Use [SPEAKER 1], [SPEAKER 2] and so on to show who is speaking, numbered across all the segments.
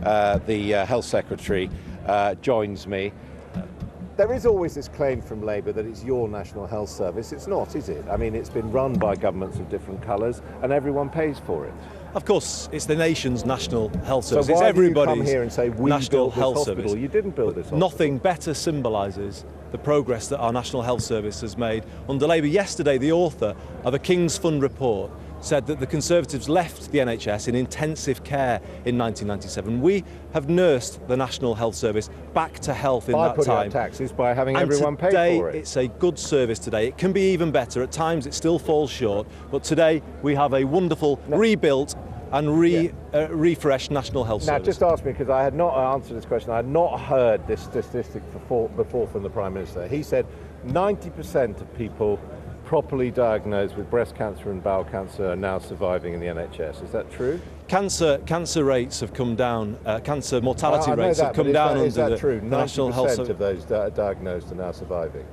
[SPEAKER 1] the Health Secretary, joins me. There is always this claim from Labour that it's your National Health Service. It's not, is it? I mean, it's been run by governments of different colours and everyone pays for it.
[SPEAKER 2] Of course, it's the nation's National Health Service.
[SPEAKER 1] So why
[SPEAKER 2] it's everybody's
[SPEAKER 1] do you come here and say we
[SPEAKER 2] National
[SPEAKER 1] built this
[SPEAKER 2] Health
[SPEAKER 1] hospital?
[SPEAKER 2] Service.
[SPEAKER 1] You didn't build this hospital.
[SPEAKER 2] Nothing better symbolises the progress that our National Health Service has made under Labour. Yesterday, the author of a King's Fund report said that the Conservatives left the NHS in intensive care in 1997. We have nursed the National Health Service back to health in that time.
[SPEAKER 1] By putting up taxes, by having everyone pay for it.
[SPEAKER 2] It's a good service today. It can be even better. At times it still falls short, but today we have a wonderful, rebuilt and refreshed National Health Service.
[SPEAKER 1] Now, just ask me, because I had not answered this question. I had not heard this statistic before from the Prime Minister. He said 90% of people properly diagnosed with breast cancer and bowel cancer are now surviving in the NHS. Is that true?
[SPEAKER 2] Cancer rates have come down. Cancer mortality rates have come down under the National Health Service.
[SPEAKER 1] Is that true? 90% of those diagnosed are now surviving.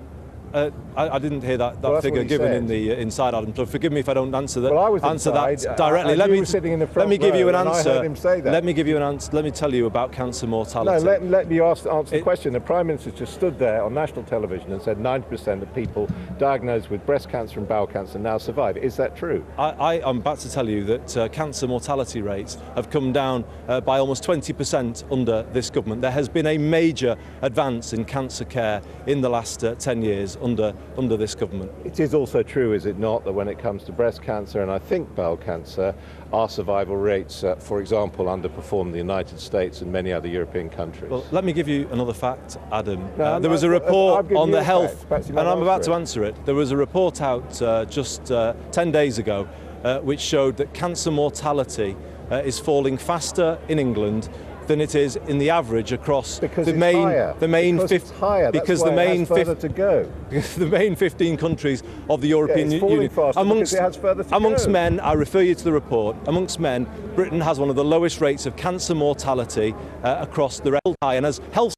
[SPEAKER 2] I didn't hear that figure given in the inside, Adam. So forgive me if I don't answer that.
[SPEAKER 1] Well, I was
[SPEAKER 2] that directly.
[SPEAKER 1] Let me
[SPEAKER 2] give you an answer.
[SPEAKER 1] I heard him say that.
[SPEAKER 2] Let me give you an answer. Let me tell you about cancer mortality.
[SPEAKER 1] No, let me answer the question. The Prime Minister just stood there on national television and said 90% of people diagnosed with breast cancer and bowel cancer now survive. Is that true?
[SPEAKER 2] I'm about to tell you that cancer mortality rates have come down by almost 20% under this government. There has been a major advance in cancer care in the last 10 years under this government.
[SPEAKER 1] It is also true, is it not, that when it comes to breast cancer and I think bowel cancer, our survival rates, for example, underperform the United States and many other European countries.
[SPEAKER 2] Well, let me give you another fact, Adam. There was a report on the health, and I'm about to answer it. There was a report out just 10 days ago which showed that cancer mortality is falling faster in England than it is in the average across the main 15 countries of the European Union. Amongst men, I refer you to the report, amongst men, Britain has one of the lowest rates of cancer mortality across the rest. And as health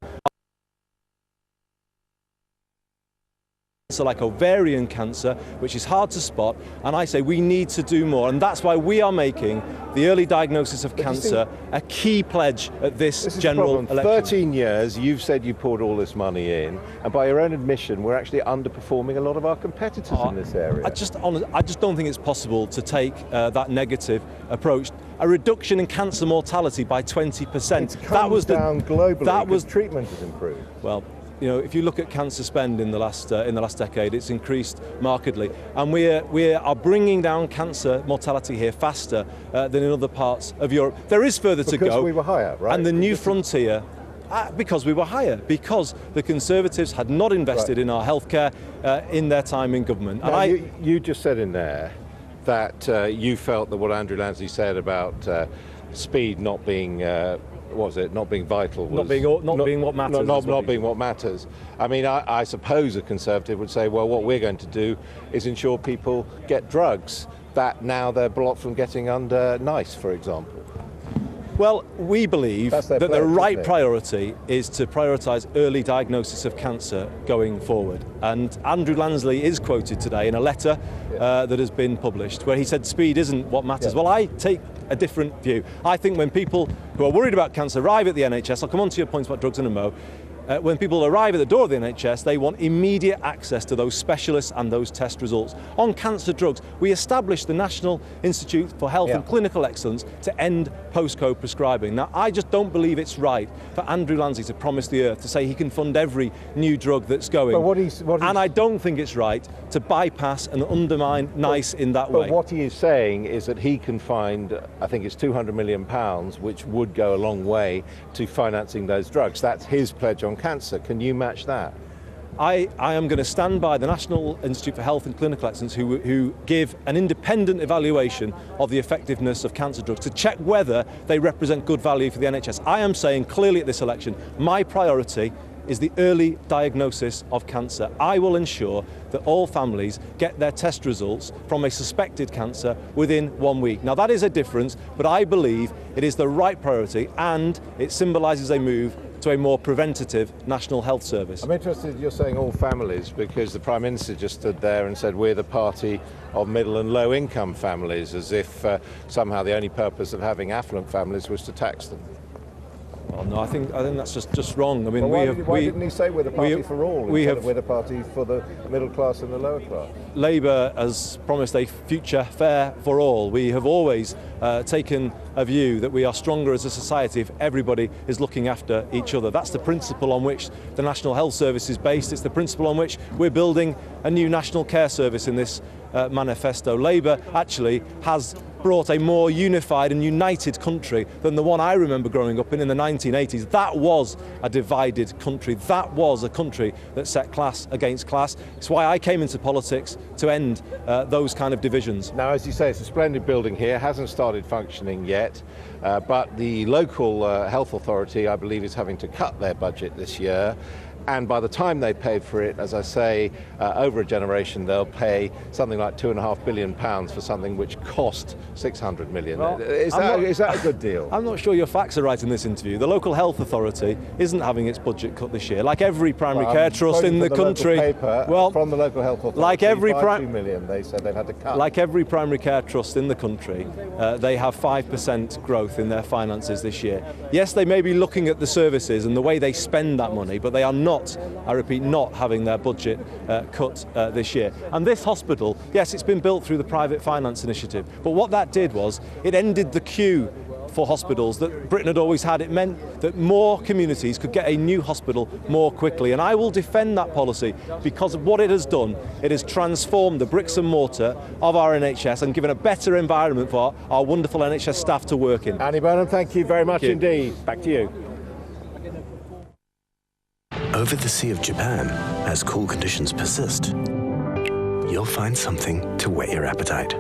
[SPEAKER 2] like ovarian cancer, which is hard to spot, and I say we need to do more, and that's why we are making the early diagnosis of cancer a key pledge at this general election.
[SPEAKER 1] 13 years, you've said you poured all this money in, and by your own admission, we're actually underperforming a lot of our competitors in this area.
[SPEAKER 2] I just don't think it's possible to take that negative approach. A reduction in cancer mortality by 20%.
[SPEAKER 1] That was down globally. That was treatment has improved.
[SPEAKER 2] Well, you know, if you look at cancer spend in the last decade, it's increased markedly, and we are bringing down cancer mortality here faster than in other parts of Europe. There is further to go.
[SPEAKER 1] Because we were higher, right?
[SPEAKER 2] And the new frontier. Because we were higher, because the Conservatives had not invested in our healthcare in their time in government.
[SPEAKER 1] Now, you just said in there that you felt that what Andrew Lansley said about speed not being not being vital,
[SPEAKER 2] not being what matters.
[SPEAKER 1] Not being what matters. I mean, I suppose a Conservative would say, well, what we're going to do is ensure people get drugs that now they're blocked from getting under NICE, for example.
[SPEAKER 2] Well, we believe that the right priority is to prioritise early diagnosis of cancer going forward. And Andrew Lansley is quoted today in a letter that has been published where he said speed isn't what matters. Well, I take a different view. I think when people who are worried about cancer arrive at the NHS, I'll come on to your points about drugs in a mo, when people arrive at the door of the NHS, they want immediate access to those specialists and those test results. On cancer drugs, we established the National Institute for Health and Clinical Excellence to end postcode prescribing. Now, I just don't believe it's right for Andrew Lansley to promise the earth to say he can fund every new drug that's going. And I don't think it's right to bypass and undermine NICE in that way.
[SPEAKER 1] But what he is saying is that he can find, I think it's £200 million, which would go a long way to financing those drugs. That's his pledge on cancer. Can you match that?
[SPEAKER 2] I am going to stand by the National Institute for Health and Clinical Excellence who give an independent evaluation of the effectiveness of cancer drugs to check whether they represent good value for the NHS. I am saying clearly at this election, my priority is the early diagnosis of cancer. I will ensure that all families get their test results from a suspected cancer within 1 week. Now that is a difference, but I believe it is the right priority and it symbolises a move to a more preventative National Health Service.
[SPEAKER 1] I'm interested, you're saying all families, because the Prime Minister just stood there and said we're the party of middle and low income families, as if somehow the only purpose of having affluent families was to tax them.
[SPEAKER 2] Well, no, I think that's just wrong. I mean,
[SPEAKER 1] well, why didn't he say we're the party for all instead of we're the party for the middle class and the lower class?
[SPEAKER 2] Labour has promised a future fair for all. We have always taken a view that we are stronger as a society if everybody is looking after each other. That's the principle on which the National Health Service is based. It's the principle on which we're building a new national care service in this manifesto. Labour actually has brought a more unified and united country than the one I remember growing up in the 1980s. That was a divided country. That was a country that set class against class. It's why I came into politics, to end those kind of divisions.
[SPEAKER 1] Now, as you say, it's a splendid building here, hasn't started functioning yet, but the local health authority, I believe, is having to cut their budget this year. And by the time they pay for it, as I say, over a generation, they'll pay something like £2.5 billion for something which cost £600 million. Well, is that a good deal?
[SPEAKER 2] I'm not sure your facts are right in this interview. The local health authority isn't having its budget cut this year. Like every primary care trust in the country,
[SPEAKER 1] from the local health authority,
[SPEAKER 2] like every
[SPEAKER 1] $2 million, they said they've had to cut.
[SPEAKER 2] Like every primary care trust in the country, they have 5% growth in their finances this year. Yes, they may be looking at the services and the way they spend that money, but they are not, I repeat, not having their budget cut this year. And this hospital, yes, it's been built through the private finance initiative, but what that did was it ended the queue for hospitals that Britain had always had. It meant that more communities could get a new hospital more quickly, and I will defend that policy because of what it has done. It has transformed the bricks and mortar of our NHS and given a better environment for our wonderful NHS staff to work in.
[SPEAKER 1] Andy Burnham, thank you very much indeed. Back to you.
[SPEAKER 3] Over the Sea of Japan, as cool conditions persist, you'll find something to whet your appetite.